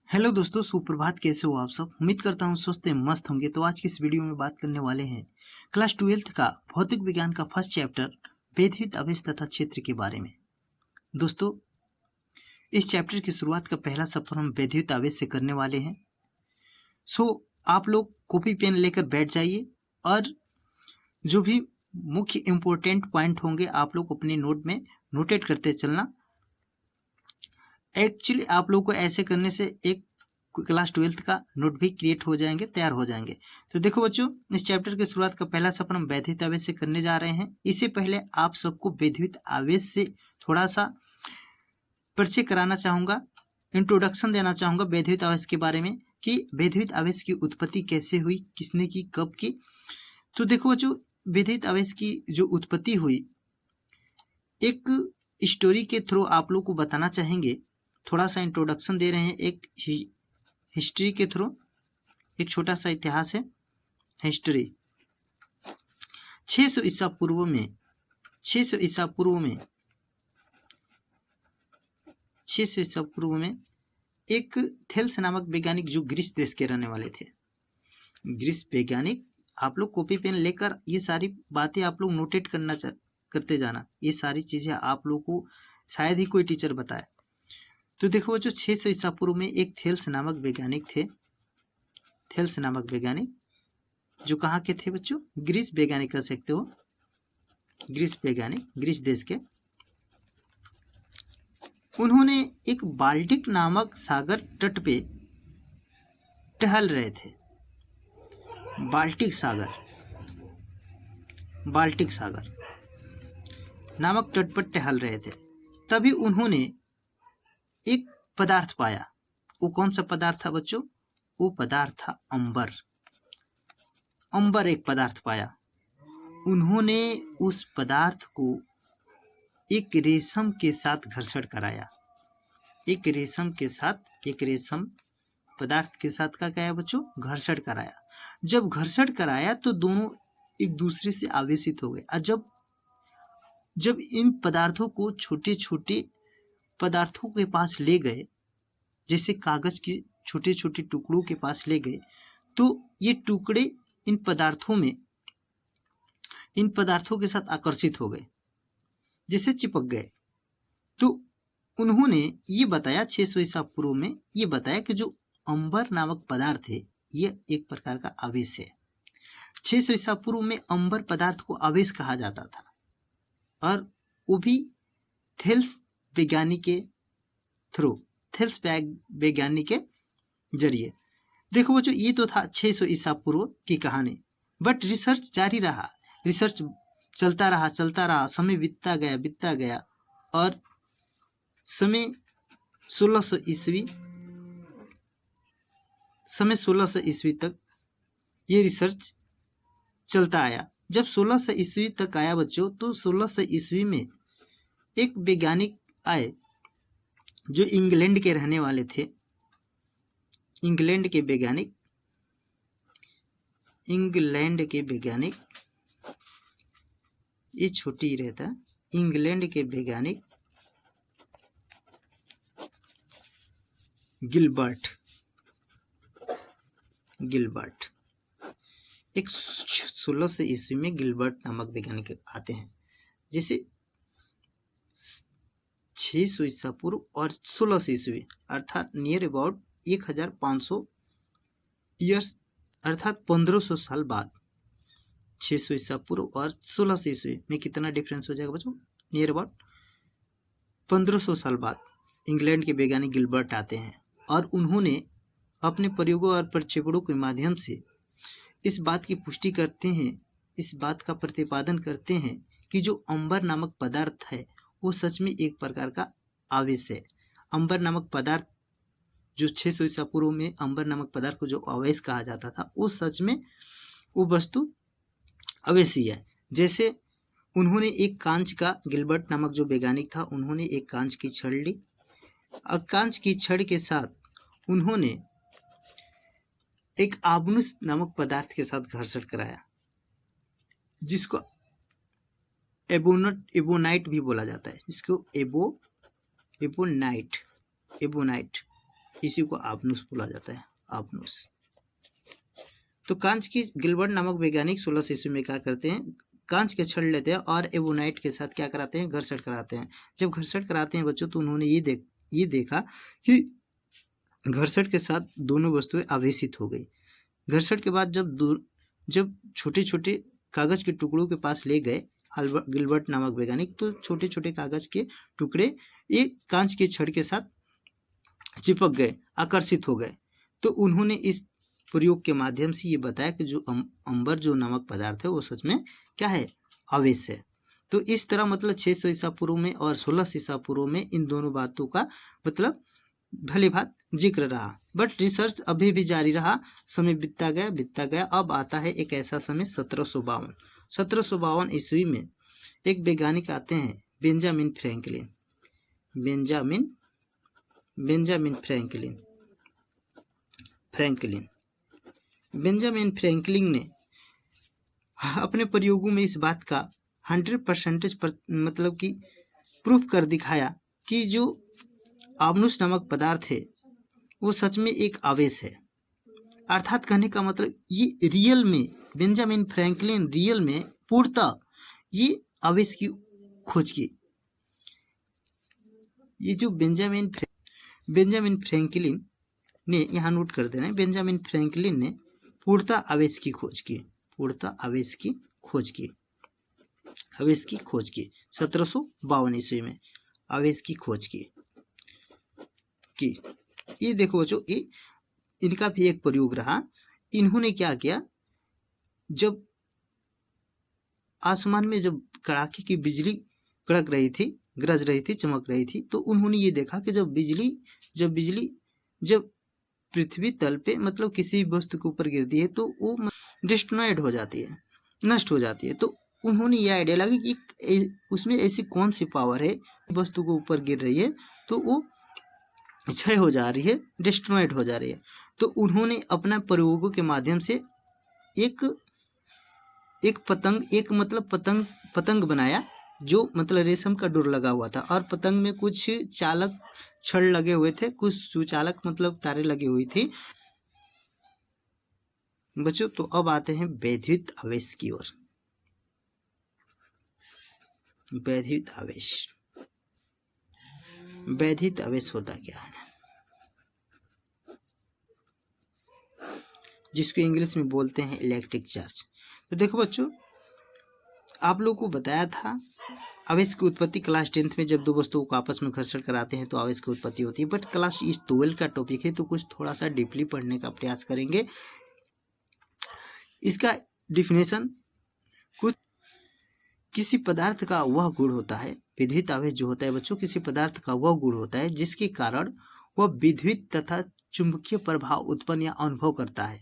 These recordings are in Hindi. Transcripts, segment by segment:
हेलो दोस्तों, सुप्रभात। कैसे हो आप सब? उम्मीद करता हूँ स्वस्थ एवं मस्त होंगे। तो आज की इस वीडियो में बात करने वाले हैं क्लास 12th का भौतिक विज्ञान का फर्स्ट चैप्टर विद्युत आवेश तथा क्षेत्र के बारे में। दोस्तों, इस चैप्टर की शुरुआत का पहला सफर हम विद्युत आवेश से करने वाले हैं। सो आप लोग कॉपी पेन लेकर बैठ जाइए और जो भी मुख्य इम्पोर्टेंट पॉइंट होंगे आप लोग अपने नोट में नोटेट करते चलना। एक्चुअली आप लोग को ऐसे करने से एक क्लास 12th का नोट भी क्रिएट हो जाएंगे, तैयार हो जाएंगे। तो देखो बच्चों, इस चैप्टर की शुरुआत का पहला सफर हम विद्युत आवेश से करने जा रहे हैं। इससे पहले आप सबको विद्युत आवेश से थोड़ा सा परिचय कराना चाहूँगा, इंट्रोडक्शन देना चाहूँगा विद्युत आवेश के बारे में कि विद्युत आवेश की उत्पत्ति कैसे हुई, किसने की, कब की। तो देखो बच्चों, विद्युत आवेश की जो उत्पत्ति हुई एक स्टोरी के थ्रू आप लोग को बताना चाहेंगे। थोड़ा सा इंट्रोडक्शन दे रहे हैं, एक हिस्ट्री के थ्रू, एक छोटा सा इतिहास है, हिस्ट्री। 600 ईसा पूर्व में 600 ईसा पूर्व में एक थेल्स नामक वैज्ञानिक जो ग्रीस देश के रहने वाले थे। ग्रीस वैज्ञानिक, आप लोग कॉपी पेन लेकर ये सारी बातें आप लोग नोटेट करते जाना। ये सारी चीज़ें आप लोग को शायद ही कोई टीचर बताए। तो देखो बच्चों, 600 ईसा पूर्व में एक थेल्स नामक वैज्ञानिक थे। थेल्स नामक वैज्ञानिक जो कहाँ के थे बच्चों? ग्रीस वैज्ञानिक कह सकते हो, ग्रीस वैज्ञानिक, ग्रीस देश के। उन्होंने एक बाल्टिक नामक सागर तट पे टहल रहे थे। बाल्टिक सागर नामक तट पर टहल रहे थे। तभी उन्होंने एक पदार्थ पाया। वो कौन सा पदार्थ था बच्चों? वो पदार्थ था अंबर। अंबर एक पदार्थ पाया। उन्होंने उस पदार्थ को एक रेशम के साथ घर्षण कराया। एक रेशम पदार्थ के साथ क्या किया बच्चों? घर्षण कराया। जब घर्षण कराया तो दोनों एक दूसरे से आवेशित हो गए। और जब इन पदार्थों को छोटे छोटे पदार्थों के पास ले गए, जैसे कागज के छोटे छोटे टुकड़ों के पास ले गए, तो ये टुकड़े इन पदार्थों के साथ आकर्षित हो गए, जिससे चिपक गए। तो उन्होंने ये बताया, 600 ईसा पूर्व में ये बताया कि जो अंबर नामक पदार्थ है ये एक प्रकार का आवेश है। 600 ईसा पूर्व में अंबर पदार्थ को आवेश कहा जाता था, और वो भी थेल्स वैज्ञानिक के थ्रू, थेल्स वैज्ञानिक के जरिए। देखो बच्चों, ये तो था 600 ईसा पूर्व की कहानी। बट रिसर्च जारी रहा, रिसर्च चलता रहा। समय बीतता गया और समय 1600 ईस्वी तक ये रिसर्च चलता आया। जब 1600 ईस्वी तक आया बच्चों, तो 1600 ईस्वी में एक वैज्ञानिक आए जो इंग्लैंड के रहने वाले थे। इंग्लैंड के वैज्ञानिक, ये छोटी ही रहता। इंग्लैंड के वैज्ञानिक गिलबर्ट एक 1600 ईस्वी में गिलबर्ट नामक वैज्ञानिक आते हैं। जैसे 600 ईसा पूर्व और 1600 ईस्वी अर्थात नियर अबाउट 1500 ईयर्स, अर्थात 1500 साल बाद। 600 ईसा पूर्व और 1600 ईस्वी में कितना डिफरेंस हो जाएगा बच्चों? नियर अबाउट 1500 साल बाद इंग्लैंड के वैज्ञानिक गिलबर्ट आते हैं, और उन्होंने अपने प्रयोगों और प्रक्षेपणों के माध्यम से इस बात की पुष्टि करते हैं, इस बात का प्रतिपादन करते हैं कि जो अंबर नामक पदार्थ है वो सच में एक प्रकार का आवेश है। अंबर नामक पदार्थ जो 600 ईसा पूर्व में अंबर नामक पदार्थ को जो आवेश कहा जाता था, वो सच में वो वस्तु आवेश ही है। जैसे उन्होंने एक कांच का, गिलबर्ट नामक जो वैज्ञानिक था, उन्होंने एक कांच की छड़ ली, और कांच की छड़ के साथ उन्होंने एक आबनुस नामक पदार्थ के साथ घर्षण कराया, जिसको एबोनाइट भी बोला जाता है। इसको एबोनाइट इसी को आपनुस बोला जाता है, आपनुस। तो कांच की गिलबर्ट नामक वैज्ञानिक 1600 ईस्वी में क्या करते हैं, कांच के छड़ लेते हैं और एवोनाइट के साथ क्या कराते हैं, घर्षण कराते हैं। जब घर्षण कराते हैं बच्चों, तो उन्होंने ये देखा कि घर्षण के साथ दोनों वस्तुएं आवेशित हो गई। घर्षण के बाद जब छोटे छोटे कागज के टुकड़ों के पास ले गए गिलबर्ट नामक वैज्ञानिक, तो छोटे छोटे कागज के टुकड़े एक कांच के छड़ के साथ चिपक गए, आकर्षित हो गए। तो उन्होंने इस प्रयोग के माध्यम से ये बताया कि जो अंबर जो नामक पदार्थ है वो सच में क्या है, आवेश है। तो इस तरह मतलब 600 ईसा पूर्व में और 1600 ईसा पूर्व में इन दोनों बातों का मतलब भली भात जिक्र रहा, बट रिसर्च अभी भी जारी रहा। समय बीतता गया। अब आता है एक ऐसा समय 1752 ईस्वी में एक वैज्ञानिक आते हैं, बेंजामिन फ्रैंकलिन ने अपने प्रयोगों में इस बात का 100% मतलब कि प्रूफ कर दिखाया कि जो आपनुस नामक पदार्थ है वो सच में एक आवेश है। अर्थात कहने का मतलब ये रियल में बेंजामिन फ्रैंकलिन रियल में पूर्णतः ये आवेश की खोज की। ये जो बेंजामिन फ्रैंकलिन ने, यहाँ नोट कर देना है, बेंजामिन फ्रैंकलिन ने पूर्णतः आवेश की खोज की 1752 ईस्वी में आवेश की खोज की। ये देखो बच्चों, ये इनका भी एक प्रयोग रहा। इन्होंने क्या किया, जब आसमान में जब कड़ाके की बिजली कड़क रही थी, गरज रही थी, चमक रही थी, तो उन्होंने ये देखा कि जब बिजली पृथ्वी तल पे मतलब किसी वस्तु के ऊपर गिरती है तो वो डिस्ट्रॉयड हो जाती है, नष्ट हो जाती है। तो उन्होंने ये आइडिया लगा कि उसमें ऐसी कौन सी पावर है, वस्तु के ऊपर गिर रही है तो वो क्षय हो जा रही है, डिस्ट्रॉयड हो जा रही है। तो उन्होंने अपना प्रयोगों के माध्यम से एक पतंग बनाया, जो मतलब रेशम का डोर लगा हुआ था और पतंग में कुछ चालक छड़ लगे हुए थे, कुछ सुचालक मतलब तारे लगी हुई थी बच्चों। तो अब आते हैं वैद्युत आवेश की ओर। वैद्युत आवेश होता क्या है, जिसको इंग्लिश में बोलते हैं इलेक्ट्रिक चार्ज। तो देखो बच्चों, आप लोगों को बताया था आवेश की उत्पत्ति क्लास 10th में जब दो वस्तुओं को आपस में घर्षण कराते हैं तो आवेश की उत्पत्ति होती है। बट क्लास 12 का टॉपिक है तो कुछ थोड़ा सा डीपली पढ़ने का प्रयास करेंगे। इसका डिफिनेशन कुछ, किसी पदार्थ का वह गुण होता है, विद्युत आवेश जो होता है बच्चों, किसी पदार्थ का वह गुण होता है जिसके कारण वह विद्युत तथा चुंबकीय प्रभाव उत्पन्न या अनुभव करता है,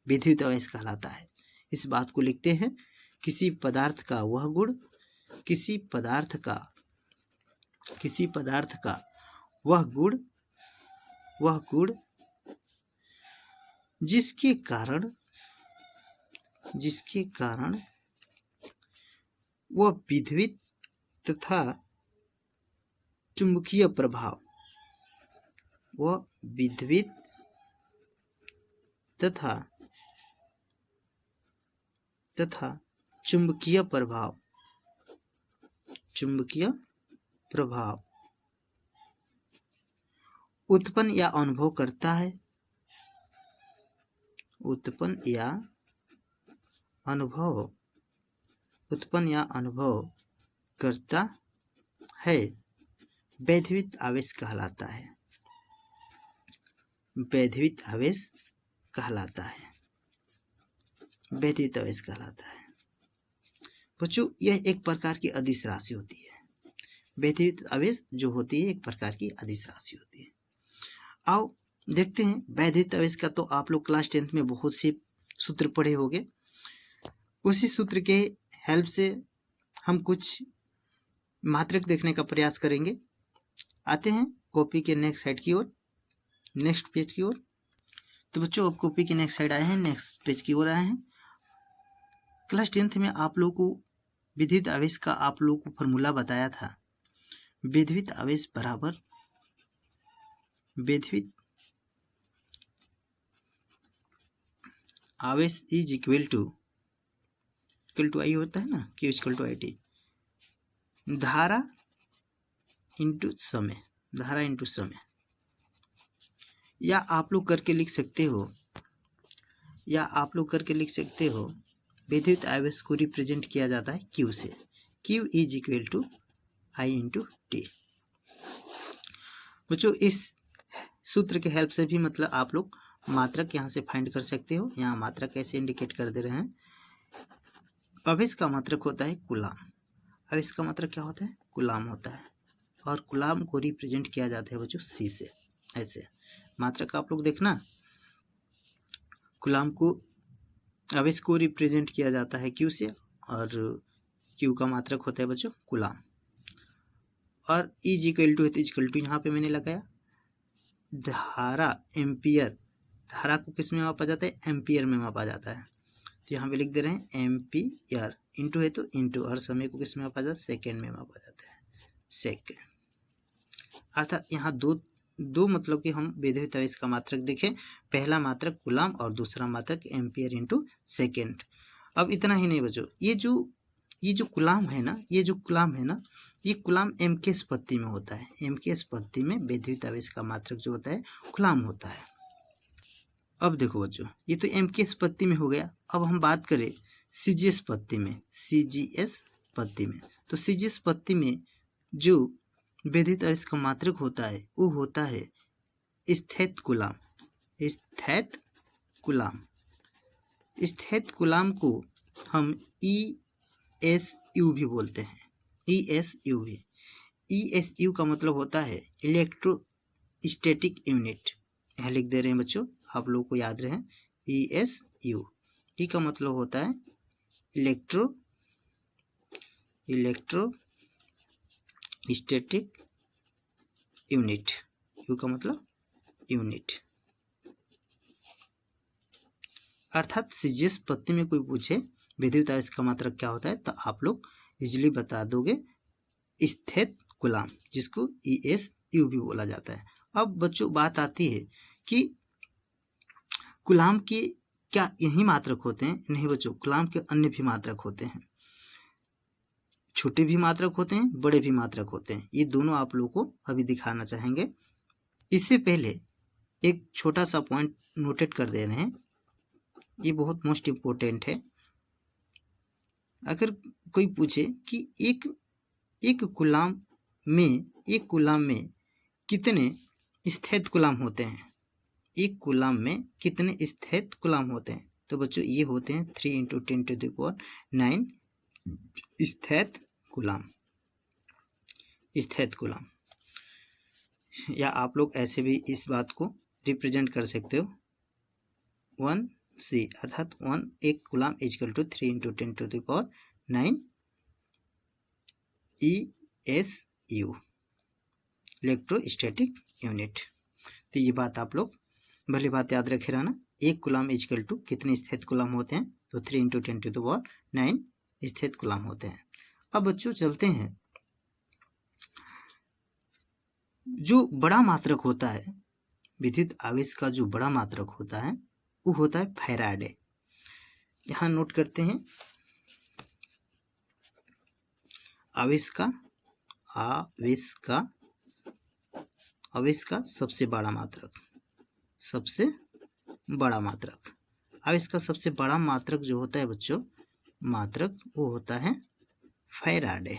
विद्युत आवेश कहलाता है। इस बात को लिखते हैं, किसी पदार्थ का वह गुण, किसी पदार्थ का वह गुण जिसके कारण वह विद्युत तथा चुंबकीय प्रभाव, तथा चुंबकीय प्रभाव उत्पन्न या अनुभव करता है, वैद्युत आवेश कहलाता है। बच्चों, यह एक प्रकार की अदिश राशि होती है। वैद्युत आवेश जो होती है एक प्रकार की अदिश राशि होती है। आओ देखते हैं वैद्युत आवेश का। तो आप लोग क्लास 10th में बहुत से सूत्र पढ़े होंगे, उसी सूत्र के हेल्प से हम कुछ मात्रक देखने का प्रयास करेंगे। आते हैं कॉपी के नेक्स्ट पेज की ओर। तो बच्चों, अब कॉपी के नेक्स्ट साइड आए हैं, नेक्स्ट पेज की ओर आए हैं। क्लास 10th में आप लोगों को विद्युत आवेश का आप लोगों को फॉर्मूला बताया था। विद्युत आवेश बराबर विद्युत आवेश इज इक्वल टू आई होता है ना, Q इक्वल टू IT, धारा इंटू समय, धारा इंटू समय। या आप लोग करके लिख सकते हो, विद्युत आवेश को रिप्रेजेंट किया जाता है Q से। Q is equal to I into T। बच्चों इस सूत्र के हेल्प से भी मतलब आप लोग मात्रक यहाँ से फाइंड कर सकते हो। यहाँ मात्रक कैसे इंडिकेट कर दे रहे हैं। आवेश का मात्रक होता है कूलाम। आवेश का मात्रक क्या होता है? कूलाम होता है। और कूलाम को रिप्रेजेंट किया जाता है बच्चों C से। ऐसे मात्रक आप लोग देखना, कूलाम को, आवेश को रिप्रेजेंट किया जाता है Q से, और Q का मात्रक होता है बच्चों कूलाम। और इज इक्वल टू है तो इक्वल टू यहाँ पे मैंने लगाया। धारा एम्पियर, धारा को किस में मापा जाता है? एम्पियर में मापा जाता है। तो यहाँ पे लिख दे रहे हैं एम्पियर, इंटू है तो इंटू, और समय को किस में मापा जाता है? सेकेंड में मापा जाता है, सेकेंड। अर्थात यहाँ दो मतलब कि हम विद्युत आवेश का मात्रक देखें, पहला मात्रक कूलाम और दूसरा मात्रक एम्पियर इंटू सेकेंड। अब इतना ही नहीं बच्चों, ये जो कूलाम है ना, ये कूलाम एम के स्पत्ति में होता है। एम के स्पत्ति में विद्युत आवेश का मात्रक जो होता है कूलाम होता है। अब देखो बच्चों, ये तो एम के स्पत्ति में हो गया। अब हम बात करें CGS पत्ति में, CGS पत्ति में, तो CGS पत्ति में जो विद्युत आवेश का मात्रक होता है वो होता है स्थित कूलाम। स्थित कूलाम, स्थित कूलाम को हम ESU भी बोलते हैं। ESU भी, ESU का मतलब होता है इलेक्ट्रोस्टैटिक यूनिट। यहाँ लिख दे रहे हैं बच्चों, आप लोगों को याद रहे, ESU, ई का मतलब होता है इलेक्ट्रोस्टैटिक यूनिट, यू का मतलब यूनिट। अर्थात CGS पत्ति में कोई पूछे विद्युत आवेश का मात्रक क्या होता है तो आप लोग इजीली बता दोगे स्थित कूलाम, जिसको ESU भी बोला जाता है। अब बच्चों बात आती है कि कूलाम के क्या यही मात्रक होते हैं? नहीं बच्चों, कूलाम के अन्य भी मात्रक होते हैं। छोटे भी मात्रक होते हैं, बड़े भी मात्रक होते हैं। ये दोनों आप लोगों को अभी दिखाना चाहेंगे। इससे पहले एक छोटा सा पॉइंट नोटेट कर दे रहे हैं, ये बहुत मोस्ट इम्पोर्टेंट है। अगर कोई पूछे कि एक कूलाम में कितने स्थित कूलाम होते हैं, एक कूलाम में कितने स्थित कूलाम होते हैं, तो बच्चों ये होते हैं 3 × 10⁹ स्थित कूलाम। या आप लोग ऐसे भी इस बात को रिप्रेजेंट कर सकते हो 1C, अर्थात 1 coulomb equal to 3 × 10⁹ ESU, electrostatic unit. तो ये बात आप लोग भली बात याद रखे रहना। 1 कूलाम इक्वल टू कितने स्थित कूलाम होते हैं, तो 3 × 10⁹ स्थित कूलाम होते हैं। अब बच्चों चलते हैं, जो बड़ा मात्रक होता है विद्युत आवेश का, जो बड़ा मात्रक होता है वो होता है फैराडे। यहाँ नोट करते हैं आवेश का सबसे बड़ा मात्रक, आवेश का सबसे बड़ा मात्रक जो होता है बच्चों, मात्रक वो होता है फैराडे।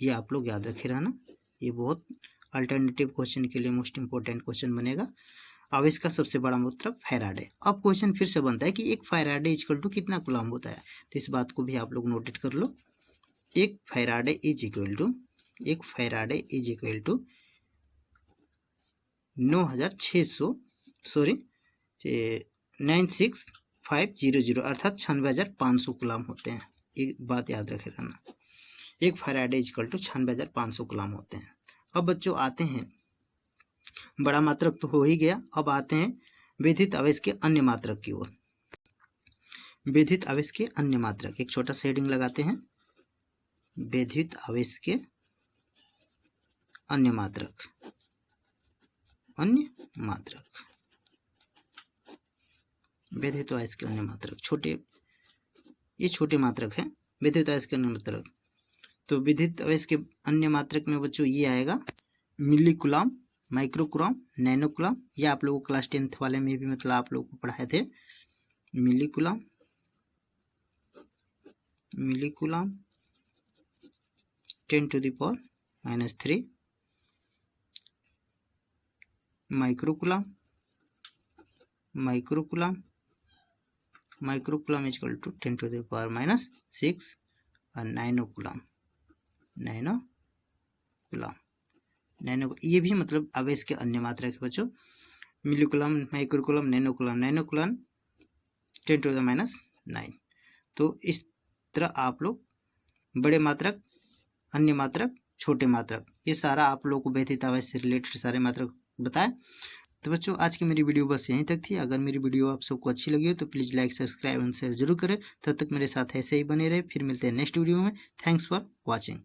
ये आप लोग याद रखे रहना, ये बहुत अल्टरनेटिव क्वेश्चन के लिए मोस्ट इंपॉर्टेंट क्वेश्चन बनेगा। आवेश का सबसे बड़ा मात्रक फैराडे। अब क्वेश्चन फिर से बनता है कि एक फैराडे इक्वल टू कितना कूलाम होता है, तो इस बात को भी आप लोग नोटेट कर लो। एक फैराडे इज इक्वल टू 96500 अर्थात 96,500 कूलाम होते हैं। एक बात याद रखे रहना, एक फैराडे इक्वल टू 96,500 कूलाम होते हैं। अब बच्चों आते हैं, बड़ा मात्रक तो हो ही गया, अब आते हैं विद्युत आवेश के अन्य मात्रक की ओर। विद्युत आवेश के अन्य मात्रक, एक छोटा सा हेडिंग लगाते हैं, विद्युत आवेश के अन्य मात्रक। वैद्युत आवेश के अन्य मात्रक छोटे, ये छोटे मात्रक है वैद्युत आवेश के अन्य मात्रक। तो विद्युत आवेश के अन्य मात्रक में बच्चों ये आएगा milli coulomb, micro coulomb, nano coulomb. या आप लोगों को क्लास 10th वाले में भी मतलब आप लोगों को पढ़ाए थे। Milli coulomb 10⁻³ micro coulomb equal to 10⁻⁶ और नैनो कूलम ये भी मतलब आवेश के अन्य मात्रक है बच्चों। Milli coulomb, micro coulomb, nano coulomb 10⁻⁹। तो इस तरह आप लोग बड़े मात्रक, अन्य मात्रक, छोटे मात्रक, ये सारा आप लोगों को वैद्युत आवेश से रिलेटेड सारे मात्रक बताए। तो बच्चों आज की मेरी वीडियो बस यहीं तक थी। अगर मेरी वीडियो आप सबको अच्छी लगी हो तो please like, subscribe and share जरूर करें। तब तक मेरे साथ ऐसे ही बने रहे। फिर मिलते हैं नेक्स्ट वीडियो में। Thanks for watching.